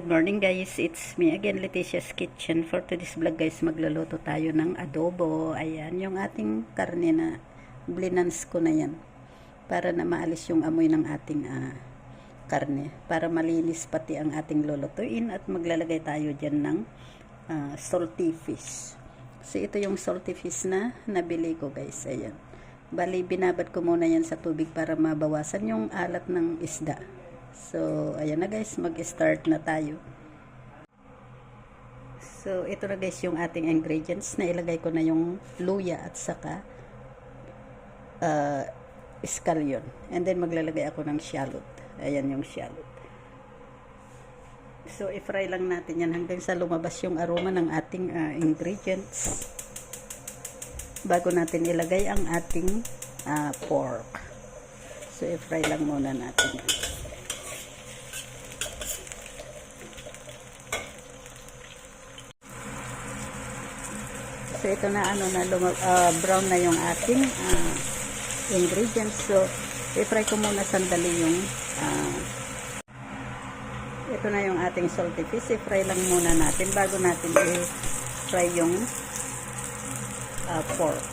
morning guys, it's me again, Leticia's Kitchen. For today's vlog guys, magluluto tayo ng adobo. Ayan, yung ating karne na blinans ko na yan. Para na maalis yung amoy ng ating karne. Para malinis pati ang ating lulutuin. At maglalagay tayo dyan ng salty fish. So ito yung salty fish na nabili ko guys. Ayan. Bali, binabad ko muna yan sa tubig para mabawasan yung alat ng isda. So, ayan na guys, mag-start na tayo. So, ito na guys yung ating ingredients. Nailagay ko na yung luya at saka scallion. And then, maglalagay ako ng shallot. Ayan yung shallot. So, i-fry lang natin yan hanggang sa lumabas yung aroma ng ating ingredients. Bago natin ilagay ang ating pork. So, i-fry lang muna natin. So, ito na brown na yung ating ingredients. So, i-fry ko muna sandali yung ito na yung ating salty fish. I-fry lang muna natin bago natin i-fry yung pork.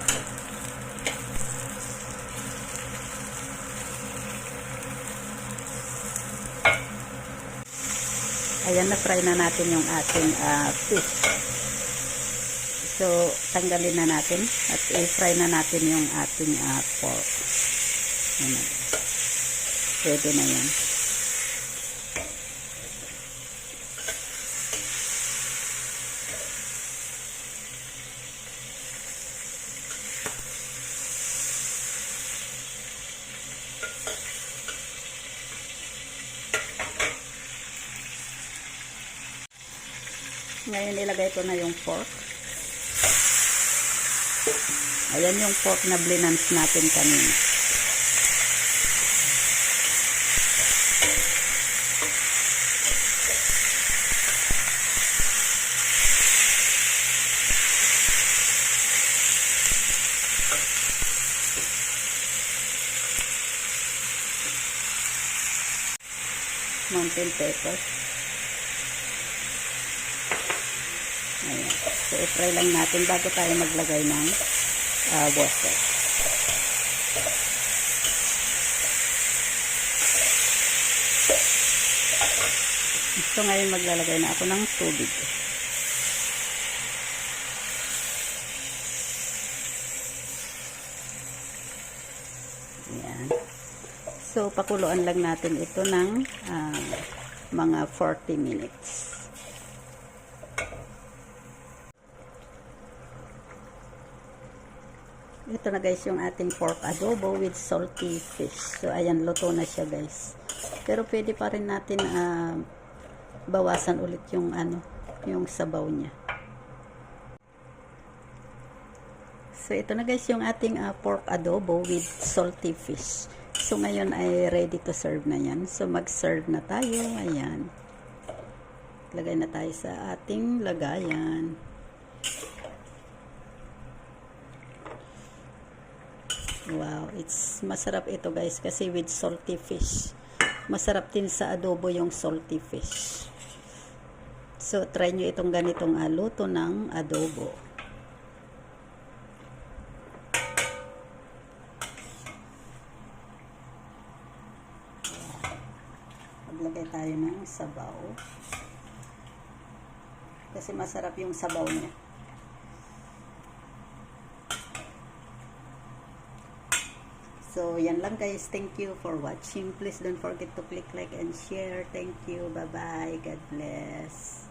Ayan, na-fry na natin yung ating fish. So, tanggalin na natin at i-fry na natin yung ating pork. Ayan. Pwede na yan. Ngayon, ilagay ko na yung pork. Ayan yung pork na blinans natin kanina. Mountain pepper. Ayan. So, i-fry lang natin bago tayo maglagay ng water. So, ngayon maglalagay na ako ng tubig. Ayan. So, pakuluan lang natin ito ng mga 40 minutes. Ito na guys yung ating pork adobo with salty fish. So, ayan, luto na siya guys. Pero pwede pa rin natin bawasan ulit yung yung sabaw niya. So, ito na guys yung ating pork adobo with salty fish. So, ngayon ay ready to serve na yan. So, mag-serve na tayo. Ayan. Lagay na tayo sa ating lagayan. Wow, it's masarap ito guys kasi with salty fish. Masarap din sa adobo yung salty fish. So, try nyo itong ganitong luto ng adobo. Maglagay tayo ng sabaw. Kasi masarap yung sabaw niya. So, yan lang guys. Thank you for watching. Please don't forget to click like and share. Thank you. Bye-bye. God bless.